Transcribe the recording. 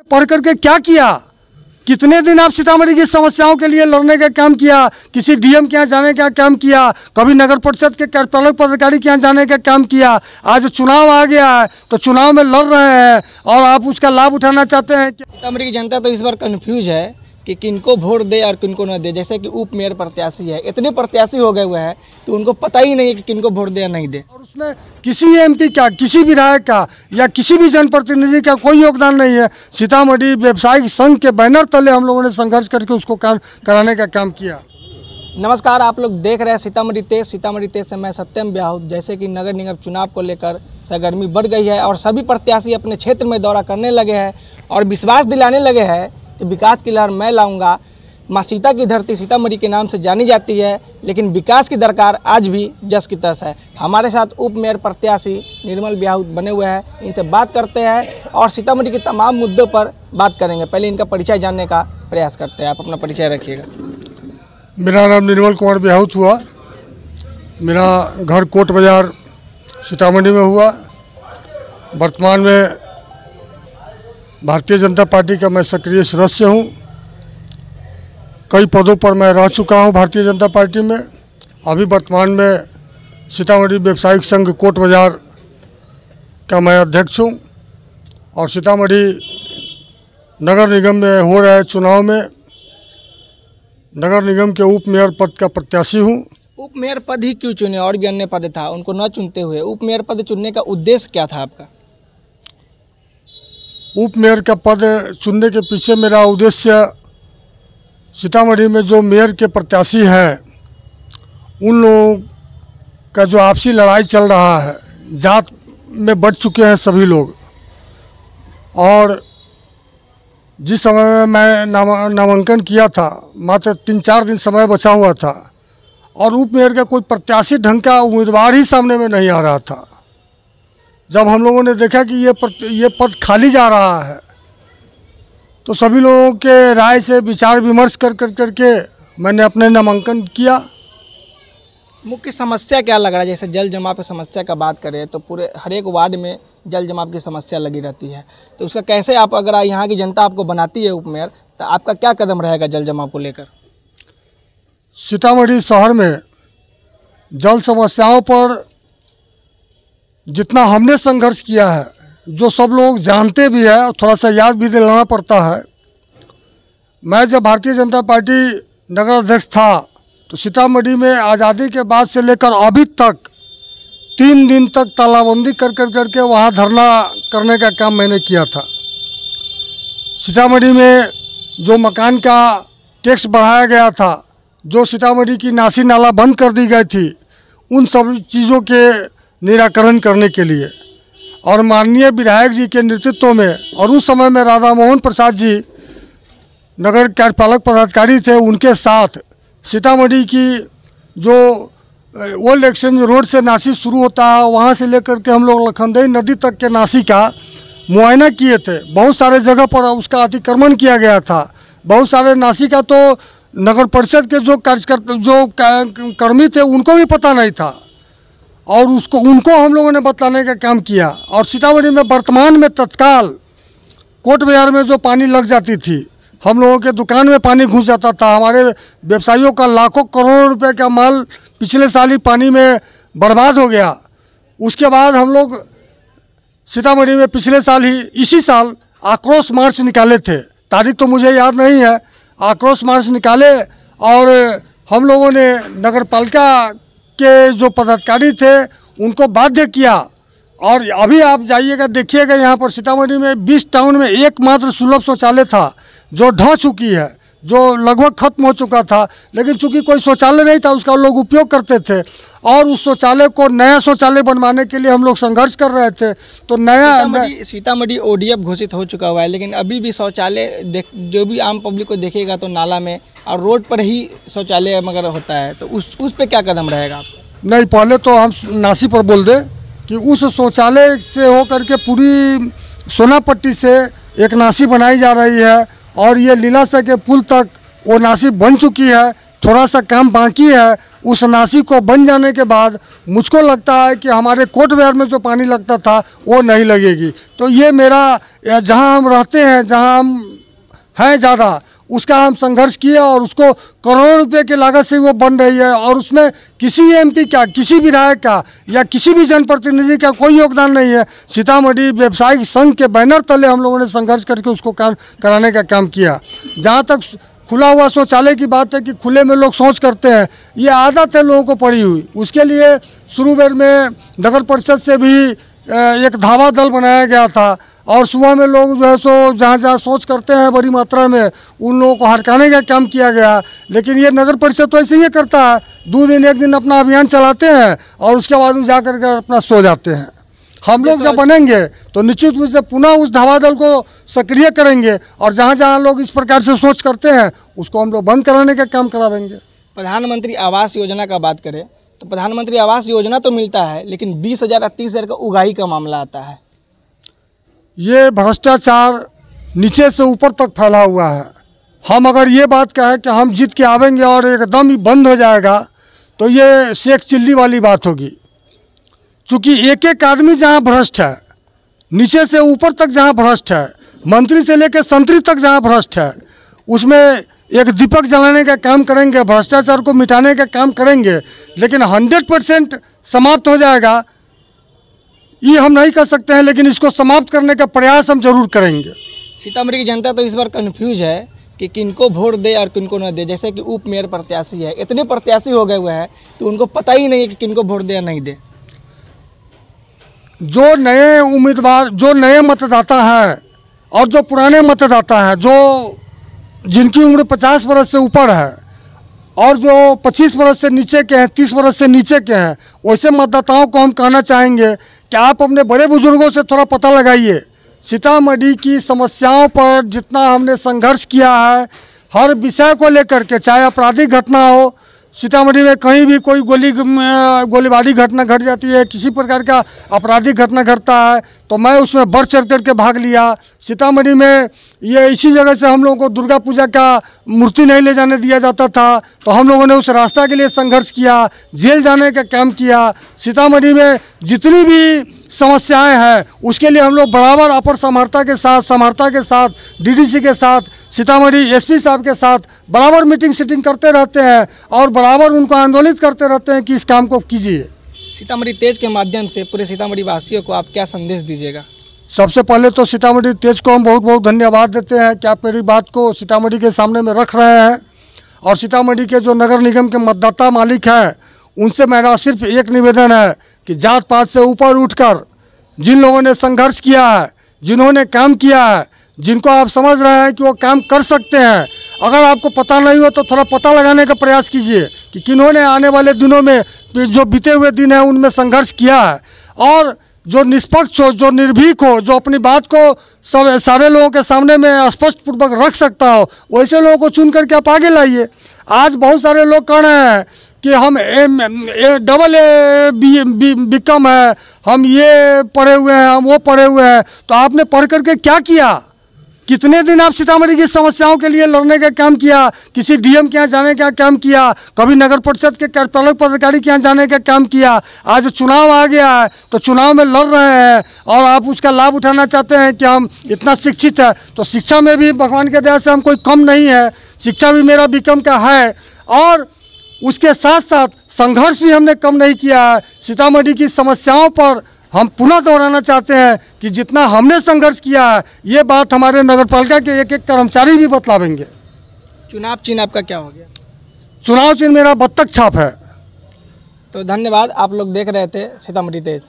पढ़ करके क्या किया? कितने दिन आप सीतामढ़ी की समस्याओं के लिए लड़ने का काम किया? किसी डीएम के यहाँ जाने का काम किया, कभी नगर परिषद के कार्यपालक पदाधिकारी के यहाँ जाने का काम किया। आज चुनाव आ गया है तो चुनाव में लड़ रहे हैं और आप उसका लाभ उठाना चाहते हैं। सीतामढ़ी की जनता तो इस बार कन्फ्यूज है कि किनको वोट दे और किनको न दे। जैसे कि उप मेयर प्रत्याशी है, इतने प्रत्याशी हो गए हुए हैं कि उनको पता ही नहीं है कि किनको वोट दे या नहीं दे। और उसमें किसी एमपी का, किसी विधायक का या किसी भी जनप्रतिनिधि का कोई योगदान नहीं है। सीतामढ़ी व्यवसायिक संघ के बैनर तले हम लोगों ने संघर्ष करके उसको काम कराने का काम किया। नमस्कार, आप लोग देख रहे हैं सीतामढ़ी तेज। सीतामढ़ी तेज से मैं सत्यम ब्याहूत। जैसे कि नगर निगम चुनाव को लेकर सरगर्मी बढ़ गई है और सभी प्रत्याशी अपने क्षेत्र में दौरा करने लगे हैं और विश्वास दिलाने लगे हैं कि विकास की लहर मैं लाऊंगा। माँ सीता की धरती सीतामढ़ी के नाम से जानी जाती है, लेकिन विकास की दरकार आज भी जस की तस है। हमारे साथ उप मेयर प्रत्याशी निर्मल ब्याहूत बने हुए हैं, इनसे बात करते हैं और सीतामढ़ी के तमाम मुद्दों पर बात करेंगे। पहले इनका परिचय जानने का प्रयास करते हैं। आप अपना परिचय रखिएगा। मेरा नाम निर्मल कुमार ब्याहूत हुआ। मेरा घर कोट बाजार सीतामढ़ी में हुआ। वर्तमान में भारतीय जनता पार्टी का मैं सक्रिय सदस्य हूँ। कई पदों पर मैं रह चुका हूँ भारतीय जनता पार्टी में। अभी वर्तमान में सीतामढ़ी व्यवसायिक संघ कोट बाजार का मैं अध्यक्ष हूँ और सीतामढ़ी नगर निगम में हो रहे चुनाव में नगर निगम के उप मेयर पद का प्रत्याशी हूँ। उप मेयर पद ही क्यों चुने? और भी अन्य पद था, उनको न चुनते हुए उप मेयर पद चुनने का उद्देश्य क्या था आपका? उप मेयर का पद चुनने के पीछे मेरा उद्देश्य सीतामढ़ी में जो मेयर के प्रत्याशी हैं उन लोगों का जो आपसी लड़ाई चल रहा है, जात में बढ़ चुके हैं सभी लोग। और जिस समय में मैं नामांकन किया था, मात्र 3-4 दिन समय बचा हुआ था और उप मेयर का कोई प्रत्याशी ढंग का उम्मीदवार ही सामने में नहीं आ रहा था। जब हम लोगों ने देखा कि ये पद खाली जा रहा है तो सभी लोगों के राय से विचार विमर्श करके मैंने अपने नामांकन किया। मुख्य समस्या क्या लग रहा है? जैसे जल जमाव की समस्या का बात करें तो पूरे हर एक वार्ड में जल जमाव की समस्या लगी रहती है, तो उसका कैसे आप, अगर यहाँ की जनता आपको बनाती है उप मेयर, तो आपका क्या कदम रहेगा जल जमाव को लेकर? सीतामढ़ी शहर में जल समस्याओं पर जितना हमने संघर्ष किया है, जो सब लोग जानते भी है और थोड़ा सा याद भी दिलाना पड़ता है। मैं जब भारतीय जनता पार्टी नगर अध्यक्ष था तो सीतामढ़ी में आज़ादी के बाद से लेकर अभी तक 3 दिन तक तालाबंदी करके वहाँ धरना करने का काम मैंने किया था। सीतामढ़ी में जो मकान का टैक्स बढ़ाया गया था, जो सीतामढ़ी की नासी नाला बंद कर दी गई थी, उन सब चीज़ों के निराकरण करने के लिए और माननीय विधायक जी के नेतृत्व में और उस समय में राधा मोहन प्रसाद जी नगर कार्यपालक पदाधिकारी थे, उनके साथ सीतामढ़ी की जो ओल्ड एक्सचेंज रोड से नासी शुरू होता है वहाँ से लेकर के हम लोग लखनदेई नदी तक के नासी का मुआयना किए थे। बहुत सारे जगह पर उसका अतिक्रमण किया गया था। बहुत सारे नासी का तो नगर परिषद के जो कर्मी थे उनको भी पता नहीं था और उनको हम लोगों ने बताने का काम किया। और सीतामढ़ी में वर्तमान में तत्काल कोट बाजार में जो पानी लग जाती थी, हम लोगों के दुकान में पानी घुस जाता था। हमारे व्यवसायियों का लाखों करोड़ों रुपए का माल पिछले साल ही पानी में बर्बाद हो गया। उसके बाद हम लोग सीतामढ़ी में पिछले साल ही, इसी साल आक्रोश मार्च निकाले थे। तारीख तो मुझे याद नहीं है। आक्रोश मार्च निकाले और हम लोगों ने नगर पालिका के जो पदाधिकारी थे उनको बाध्य किया। और अभी आप जाइएगा, देखिएगा, यहाँ पर सीतामढ़ी में 20 टाउन में एकमात्र सुलभ शौचालय था जो ढह चुकी है, जो लगभग खत्म हो चुका था। लेकिन चूंकि कोई शौचालय नहीं था उसका लोग उपयोग करते थे और उस शौचालय को नया शौचालय बनवाने के लिए हम लोग संघर्ष कर रहे थे। तो सीतामढ़ी ODF घोषित हो चुका हुआ है, लेकिन अभी भी शौचालय जो भी आम पब्लिक को देखेगा तो नाला में और रोड पर ही शौचालय मगर होता है, तो उस पर क्या कदम रहेगा आपका? नहीं, पहले तो हम नासी पर बोल दें कि उस शौचालय से होकर के पूरी सोनापट्टी से एक नासी बनाई जा रही है और ये लीलाशाह के पुल तक वो नासी बन चुकी है। थोड़ा सा काम बाकी है। उस नासी को बन जाने के बाद मुझको लगता है कि हमारे कोट बिहार में जो पानी लगता था वो नहीं लगेगी। तो ये मेरा जहाँ हम रहते हैं, जहाँ हम हैं ज़्यादा, उसका हम संघर्ष किए और उसको करोड़ों रुपए की लागत से वो बन रही है। और उसमें किसी एमपी का, किसी विधायक का या किसी भी जनप्रतिनिधि का कोई योगदान नहीं है। सीतामढ़ी व्यवसायिक संघ के बैनर तले हम लोगों ने संघर्ष करके उसको काम कराने का काम किया। जहाँ तक खुला हुआ शौचालय की बात है कि खुले में लोग शौच करते हैं, ये आदत है लोगों को पड़ी हुई। उसके लिए शुरू में नगर परिषद से भी एक धावा दल बनाया गया था और सुबह में लोग जो है सो जहाँ जहाँ शौच करते हैं बड़ी मात्रा में, उन लोगों को हटकाने का काम किया गया। लेकिन ये नगर परिषद तो ऐसे ही करता है, 2 दिन 1 दिन अपना अभियान चलाते हैं और उसके बाद वो जा करके अपना सो जाते हैं। हम लोग जब बनेंगे तो निश्चित रूप से पुनः उस धावा दल को सक्रिय करेंगे और जहाँ जहाँ लोग इस प्रकार से सोच करते हैं उसको हम लोग बंद कराने का काम करावेंगे। प्रधानमंत्री आवास योजना का बात करें तो प्रधानमंत्री आवास योजना तो मिलता है, लेकिन 20,000 या 30,000 का उगाही का मामला आता है। ये भ्रष्टाचार नीचे से ऊपर तक फैला हुआ है। हम अगर ये बात कहें कि हम जीत के आवेंगे और एकदम ही बंद हो जाएगा तो ये शेख चिल्ली वाली बात होगी। चूँकि एक एक आदमी जहाँ भ्रष्ट है, नीचे से ऊपर तक जहाँ भ्रष्ट है, मंत्री से लेकर संतरी तक जहाँ भ्रष्ट है, उसमें एक दीपक जलाने का काम करेंगे, भ्रष्टाचार को मिटाने का काम करेंगे। लेकिन 100% समाप्त हो जाएगा ये हम नहीं कर सकते हैं, लेकिन इसको समाप्त करने का प्रयास हम जरूर करेंगे। सीतामढ़ी की जनता तो इस बार कन्फ्यूज है कि किनको वोट दे और किनको न दे। जैसे कि उप मेयर प्रत्याशी है, इतने प्रत्याशी हो गए हुए हैं कि उनको पता ही नहीं है कि किनको वोट दे या नहीं दे। जो नए उम्मीदवार, जो नए मतदाता हैं और जो पुराने मतदाता हैं, जो जिनकी उम्र 50 वर्ष से ऊपर है और जो 25 वर्ष से नीचे के हैं, 30 वर्ष से नीचे के हैं, वैसे मतदाताओं को हम कहना चाहेंगे कि आप अपने बड़े बुजुर्गों से थोड़ा पता लगाइए। सीतामढ़ी की समस्याओं पर जितना हमने संघर्ष किया है, हर विषय को लेकर के, चाहे आपराधिक घटना हो, सीतामढ़ी में कहीं भी कोई गोलीबारी घटना घट जाती है, किसी प्रकार का आपराधिक घटना घटता है तो मैं उसमें बढ़ चढ़ करके भाग लिया। सीतामढ़ी में ये इसी जगह से हम लोगों को दुर्गा पूजा का मूर्ति नहीं ले जाने दिया जाता था तो हम लोगों ने उस रास्ता के लिए संघर्ष किया, जेल जाने का काम किया। सीतामढ़ी में जितनी भी समस्याएं हैं उसके लिए हम लोग बराबर अपर समर्था के साथ डीडीसी के साथ, सीतामढ़ी एसपी साहब के साथ बराबर मीटिंग सीटिंग करते रहते हैं और बराबर उनको आंदोलित करते रहते हैं कि इस काम को कीजिए। सीतामढ़ी तेज के माध्यम से पूरे सीतामढ़ी वासियों को आप क्या संदेश दीजिएगा? सबसे पहले तो सीतामढ़ी तेज को हम बहुत बहुत धन्यवाद देते हैं कि आप मेरी बात को सीतामढ़ी के सामने में रख रहे हैं। और सीतामढ़ी के जो नगर निगम के मतदाता मालिक हैं उनसे मेरा सिर्फ एक निवेदन है कि जात पात से ऊपर उठकर जिन लोगों ने संघर्ष किया है, जिन्होंने काम किया है, जिनको आप समझ रहे हैं कि वो काम कर सकते हैं, अगर आपको पता नहीं हो तो थोड़ा पता लगाने का प्रयास कीजिए कि किन्होंने आने वाले दिनों में जो बीते हुए दिन है उनमें संघर्ष किया है। और जो निष्पक्ष हो, जो निर्भीक हो, जो अपनी बात को सारे लोगों के सामने में स्पष्ट पूर्वक रख सकता हो, वैसे लोगों को चुन करके आप आगे लाइए। आज बहुत सारे लोग कह रहे हैं कि हम BCom है, हम ये पढ़े हुए हैं, हम वो पढ़े हुए हैं। तो आपने पढ़ करके क्या किया? कितने दिन आप सीतामढ़ी की समस्याओं के लिए लड़ने का काम किया? किसी डीएम के यहाँ जाने का काम किया, कभी नगर परिषद के कार्यपालक पदाधिकारी के यहाँ जाने का काम किया। आज चुनाव आ गया है तो चुनाव में लड़ रहे हैं और आप उसका लाभ उठाना चाहते हैं कि हम इतना शिक्षित है। तो शिक्षा में भी भगवान के दया से हम कोई कम नहीं है, शिक्षा भी मेरा BCom का है और उसके साथ साथ संघर्ष भी हमने कम नहीं किया है। सीतामढ़ी की समस्याओं पर हम पुनः दोहराना चाहते हैं कि जितना हमने संघर्ष किया है ये बात हमारे नगरपालिका के एक एक कर्मचारी भी बतलावेंगे। चुनाव चिन्ह आपका क्या हो गया? चुनाव चिन्ह मेरा बत्तख छाप है। तो धन्यवाद, आप लोग देख रहे थे सीतामढ़ी तेज।